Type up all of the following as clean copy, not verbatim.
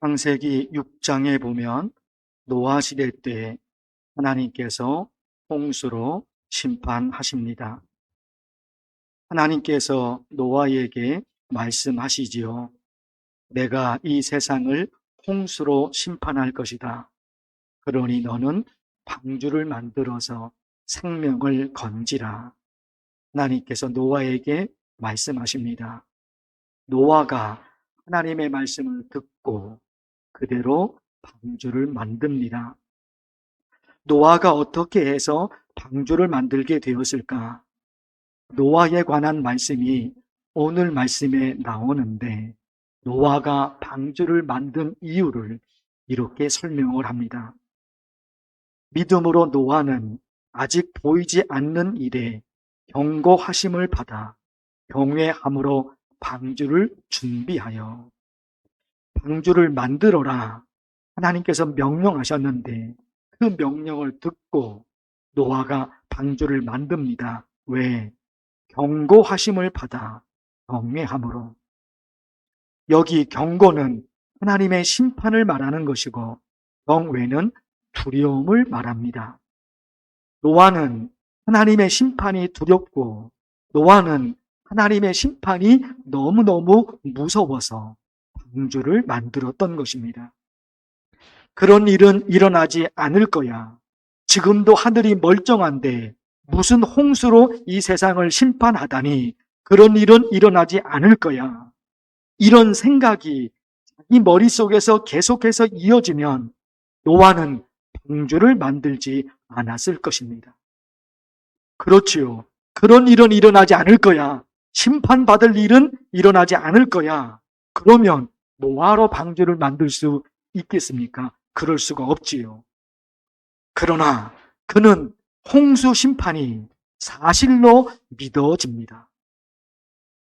창세기 6장에 보면 노아 시대 때 하나님께서 홍수로 심판하십니다. 하나님께서 노아에게 말씀하시지요. 내가 이 세상을 홍수로 심판할 것이다. 그러니 너는 방주를 만들어서 생명을 건지라. 하나님께서 노아에게 말씀하십니다. 노아가 하나님의 말씀을 듣고 그대로 방주를 만듭니다. 노아가 어떻게 해서 방주를 만들게 되었을까? 노아에 관한 말씀이 오늘 말씀에 나오는데 노아가 방주를 만든 이유를 이렇게 설명을 합니다. 믿음으로 노아는 아직 보이지 않는 일에 경고하심을 받아 경외함으로 방주를 준비하여 방주를 만들어라 하나님께서 명령하셨는데 그 명령을 듣고 노아가 방주를 만듭니다. 왜? 경고하심을 받아 경외함으로. 여기 경고는 하나님의 심판을 말하는 것이고 경외는 두려움을 말합니다. 노아는 하나님의 심판이 두렵고 노아는 하나님의 심판이 너무너무 무서워서 방주를 만들었던 것입니다. 그런 일은 일어나지 않을 거야. 지금도 하늘이 멀쩡한데 무슨 홍수로 이 세상을 심판하다니 그런 일은 일어나지 않을 거야. 이런 생각이 자기 머릿속에서 계속해서 이어지면 노아는 방주를 만들지 않았을 것입니다. 그렇지요. 그런 일은 일어나지 않을 거야. 심판받을 일은 일어나지 않을 거야. 그러면 뭐하러 방주를 만들 수 있겠습니까? 그럴 수가 없지요. 그러나 그는 홍수 심판이 사실로 믿어집니다.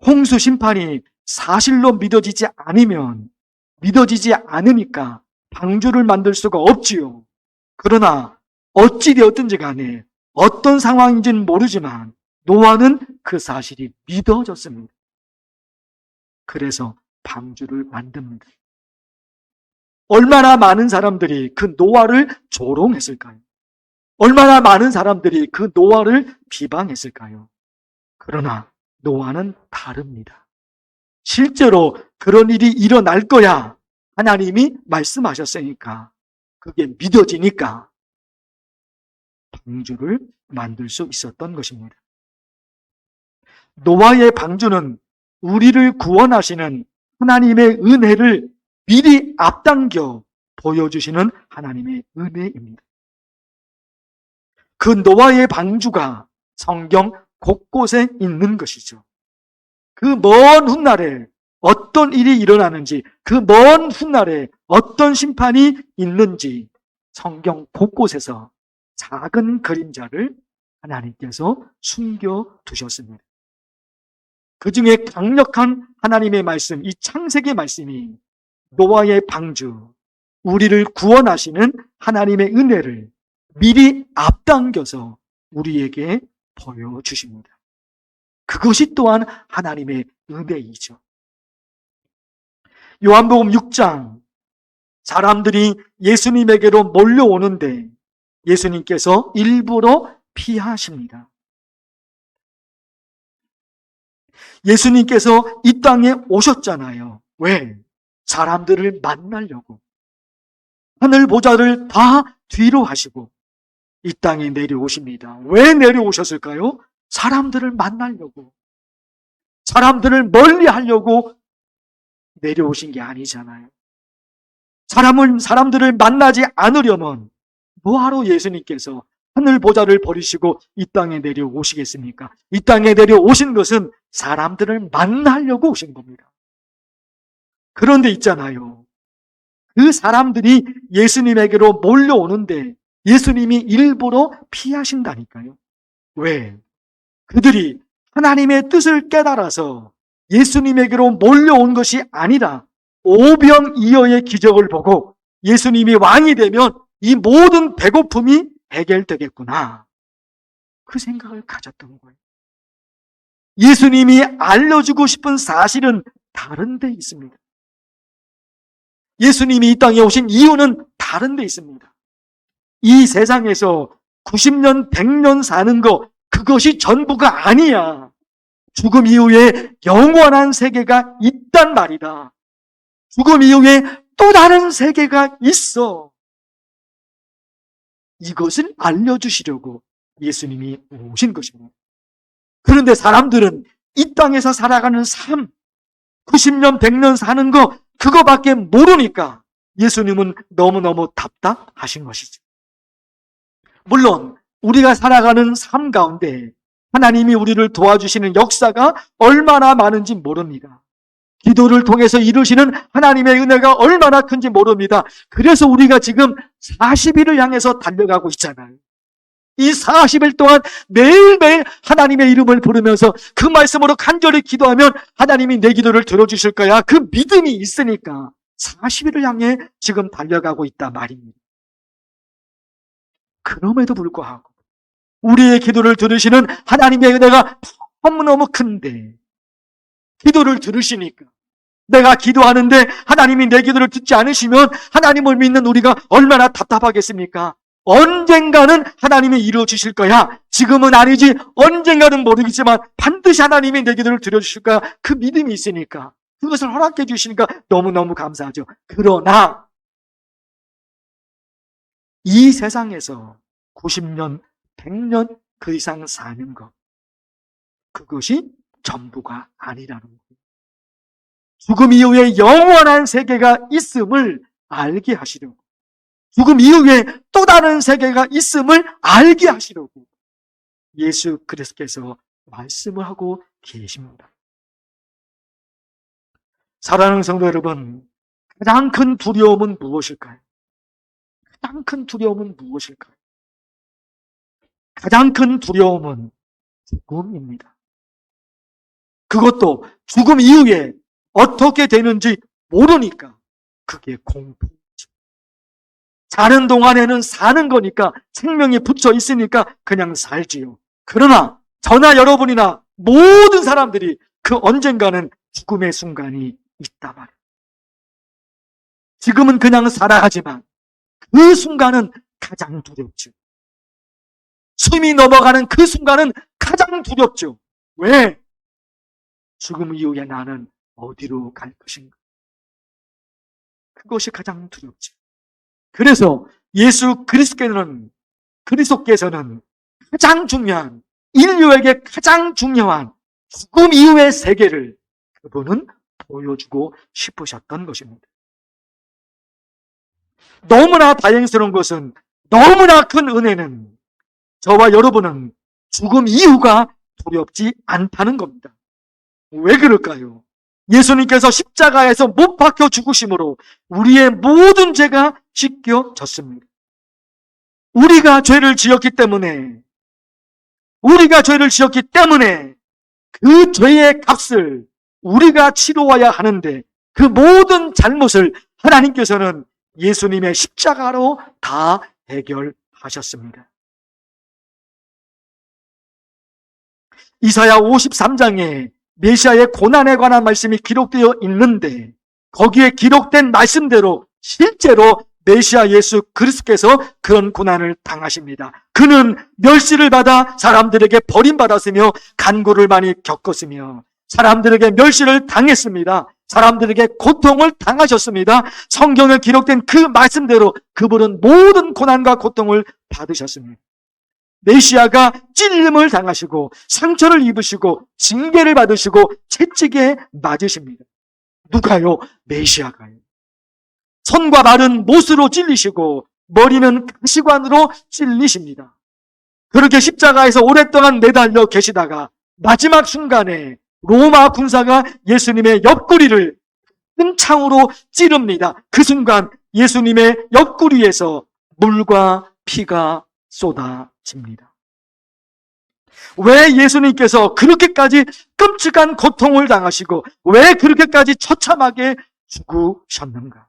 홍수 심판이 사실로 믿어지지 않으니까 방주를 만들 수가 없지요. 그러나 어찌 되었든지 간에 어떤 상황인지는 모르지만 노아는 그 사실이 믿어졌습니다. 그래서 방주를 만듭니다. 얼마나 많은 사람들이 그 노아를 조롱했을까요? 얼마나 많은 사람들이 그 노아를 비방했을까요? 그러나 노아는 다릅니다. 실제로 그런 일이 일어날 거야. 하나님이 말씀하셨으니까 그게 믿어지니까 방주를 만들 수 있었던 것입니다. 노아의 방주는 우리를 구원하시는 하나님의 은혜를 미리 앞당겨 보여주시는 하나님의 은혜입니다. 그 노아의 방주가 성경 곳곳에 있는 것이죠. 그 먼 훗날에 어떤 일이 일어나는지, 그 먼 훗날에 어떤 심판이 있는지 성경 곳곳에서 작은 그림자를 하나님께서 숨겨두셨습니다. 그 중에 강력한 하나님의 말씀, 이 창세기 말씀이 노아의 방주, 우리를 구원하시는 하나님의 은혜를 미리 앞당겨서 우리에게 보여주십니다. 그것이 또한 하나님의 은혜이죠. 요한복음 6장, 사람들이 예수님에게로 몰려오는데 예수님께서 일부러 피하십니다. 예수님께서 이 땅에 오셨잖아요. 왜? 사람들을 만나려고. 하늘 보좌를 다 뒤로 하시고 이 땅에 내려오십니다. 왜 내려오셨을까요? 사람들을 만나려고. 사람들을 멀리 하려고 내려오신 게 아니잖아요. 사람들을 만나지 않으려면 뭐하러 예수님께서 하늘 보좌를 버리시고 이 땅에 내려오시겠습니까? 이 땅에 내려오신 것은 사람들을 만나려고 오신 겁니다. 그런데 있잖아요. 그 사람들이 예수님에게로 몰려오는데 예수님이 일부러 피하신다니까요. 왜? 그들이 하나님의 뜻을 깨달아서 예수님에게로 몰려온 것이 아니라 오병이어의 기적을 보고 예수님이 왕이 되면 이 모든 배고픔이 해결되겠구나. 그 생각을 가졌던 거예요. 예수님이 알려주고 싶은 사실은 다른 데 있습니다. 예수님이 이 땅에 오신 이유는 다른 데 있습니다. 이 세상에서 90년, 100년 사는 거, 그것이 전부가 아니야. 죽음 이후에 영원한 세계가 있단 말이다. 죽음 이후에 또 다른 세계가 있어. 이것을 알려주시려고 예수님이 오신 것입니다. 그런데 사람들은 이 땅에서 살아가는 삶, 90년, 100년 사는 거, 그거밖에 모르니까 예수님은 너무너무 답답하신 것이죠. 물론 우리가 살아가는 삶 가운데 하나님이 우리를 도와주시는 역사가 얼마나 많은지 모릅니다. 기도를 통해서 이루시는 하나님의 은혜가 얼마나 큰지 모릅니다. 그래서 우리가 지금 40일을 향해서 달려가고 있잖아요. 이 40일 동안 매일매일 하나님의 이름을 부르면서 그 말씀으로 간절히 기도하면 하나님이 내 기도를 들어주실 거야. 그 믿음이 있으니까 40일을 향해 지금 달려가고 있다 말입니다. 그럼에도 불구하고 우리의 기도를 들으시는 하나님의 은혜가 너무너무 큰데 기도를 들으시니까 내가 기도하는데 하나님이 내 기도를 듣지 않으시면 하나님을 믿는 우리가 얼마나 답답하겠습니까? 언젠가는 하나님이 이루어 주실 거야. 지금은 아니지. 언젠가는 모르겠지만 반드시 하나님이 내 기도를 들어주실 거야. 그 믿음이 있으니까 그것을 허락해 주시니까 너무너무 감사하죠. 그러나 이 세상에서 90년, 100년 그 이상 사는 것, 그것이 전부가 아니라는 거예요. 죽음 이후에 영원한 세계가 있음을 알게 하시려고, 죽음 이후에 또 다른 세계가 있음을 알게 하시려고 예수 그리스도께서 말씀을 하고 계십니다. 사랑하는 성도 여러분, 가장 큰 두려움은 무엇일까요? 가장 큰 두려움은 무엇일까요? 가장 큰 두려움은 죽음입니다. 그것도 죽음 이후에 어떻게 되는지 모르니까 그게 공포죠. 사는 동안에는 사는 거니까 생명이 붙어 있으니까 그냥 살지요. 그러나 저나 여러분이나 모든 사람들이 그 언젠가는 죽음의 순간이 있다 말이에요. 지금은 그냥 살아가지만 그 순간은 가장 두렵죠. 숨이 넘어가는 그 순간은 가장 두렵죠. 왜? 죽음 이후에 나는 어디로 갈 것인가? 그것이 가장 두렵죠. 그래서 예수 그리스도께서는 가장 중요한, 인류에게 가장 중요한 죽음 이후의 세계를 그분은 보여주고 싶으셨던 것입니다. 너무나 다행스러운 것은, 너무나 큰 은혜는 저와 여러분은 죽음 이후가 두렵지 않다는 겁니다. 왜 그럴까요? 예수님께서 십자가에서 못 박혀 죽으심으로 우리의 모든 죄가 씻겨졌습니다. 우리가 죄를 지었기 때문에 그 죄의 값을 우리가 치러와야 하는데 그 모든 잘못을 하나님께서는 예수님의 십자가로 다 해결하셨습니다. 이사야 53장에 메시아의 고난에 관한 말씀이 기록되어 있는데 거기에 기록된 말씀대로 실제로 메시아 예수 그리스도께서 그런 고난을 당하십니다. 그는 멸시를 받아 사람들에게 버림받았으며 간구를 많이 겪었으며 사람들에게 멸시를 당했습니다. 사람들에게 고통을 당하셨습니다. 성경에 기록된 그 말씀대로 그분은 모든 고난과 고통을 받으셨습니다. 메시아가 찔림을 당하시고 상처를 입으시고 징계를 받으시고 채찍에 맞으십니다. 누가요? 메시아가요. 손과 발은 못으로 찔리시고 머리는 가시관으로 찔리십니다. 그렇게 십자가에서 오랫동안 매달려 계시다가 마지막 순간에 로마 군사가 예수님의 옆구리를 큰 창으로 찌릅니다. 그 순간 예수님의 옆구리에서 물과 피가 쏟아집니다. 왜 예수님께서 그렇게까지 끔찍한 고통을 당하시고 왜 그렇게까지 처참하게 죽으셨는가?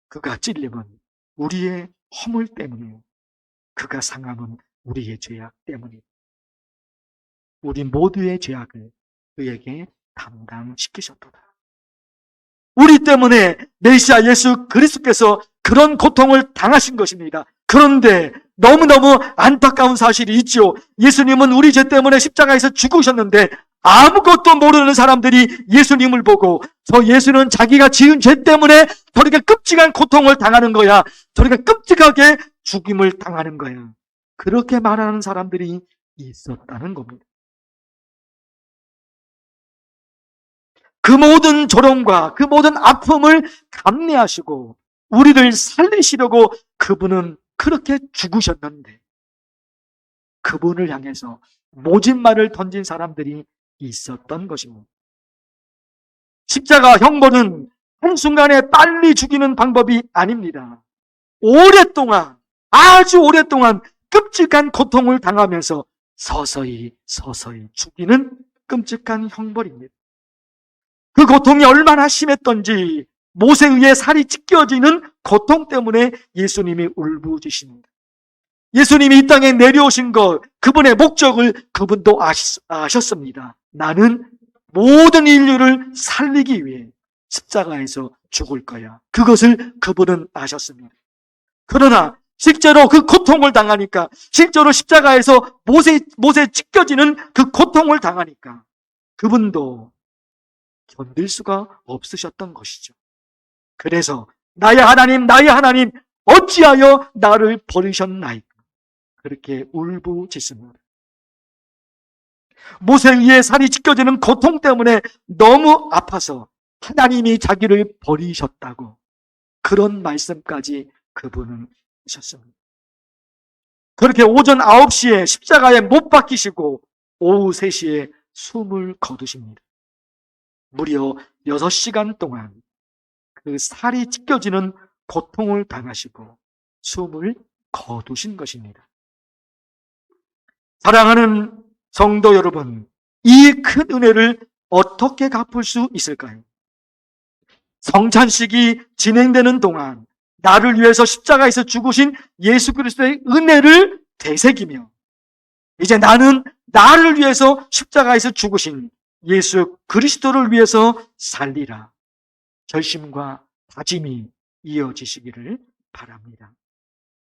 그가 찔림은 우리의 허물 때문이요, 그가 상함은 우리의 죄악 때문이요, 우리 모두의 죄악을 그에게 담당시키셨도다. 우리 때문에 메시아 예수 그리스도께서 그런 고통을 당하신 것입니다. 그런데 너무너무 안타까운 사실이 있죠. 예수님은 우리 죄 때문에 십자가에서 죽으셨는데 아무것도 모르는 사람들이 예수님을 보고 저 예수는 자기가 지은 죄 때문에 저렇게 끔찍한 고통을 당하는 거야. 저렇게 끔찍하게 죽임을 당하는 거야. 그렇게 말하는 사람들이 있었다는 겁니다. 그 모든 조롱과 그 모든 아픔을 감내하시고 우리를 살리시려고 그분은 그렇게 죽으셨는데 그분을 향해서 모진 말을 던진 사람들이 있었던 것입니다. 십자가 형벌은 한순간에 빨리 죽이는 방법이 아닙니다. 오랫동안, 아주 오랫동안 끔찍한 고통을 당하면서 서서히 죽이는 끔찍한 형벌입니다. 그 고통이 얼마나 심했던지 못에 의해 살이 찢겨지는 고통 때문에 예수님이 울부짖습니다. 예수님이 이 땅에 내려오신 것, 그분의 목적을 그분도 아셨습니다. 나는 모든 인류를 살리기 위해 십자가에서 죽을 거야. 그것을 그분은 아셨습니다. 그러나 실제로 그 고통을 당하니까, 실제로 십자가에서 못에 찢겨지는 그 고통을 당하니까 그분도 견딜 수가 없으셨던 것이죠. 그래서 나의 하나님 어찌하여 나를 버리셨나이까? 그렇게 울부짖습니다. 못에 의해 살이 찢겨지는 고통 때문에 너무 아파서 하나님이 자기를 버리셨다고 그런 말씀까지 그분은 하셨습니다. 그렇게 오전 9시에 십자가에 못 박히시고 오후 3시에 숨을 거두십니다. 무려 6시간 동안 그 살이 찢겨지는 고통을 당하시고 숨을 거두신 것입니다. 사랑하는 성도 여러분, 이 큰 은혜를 어떻게 갚을 수 있을까요? 성찬식이 진행되는 동안 나를 위해서 십자가에서 죽으신 예수 그리스도의 은혜를 되새기며 이제 나는 나를 위해서 십자가에서 죽으신 예수 그리스도를 위해서 살리라. 결심과 다짐이 이어지시기를 바랍니다.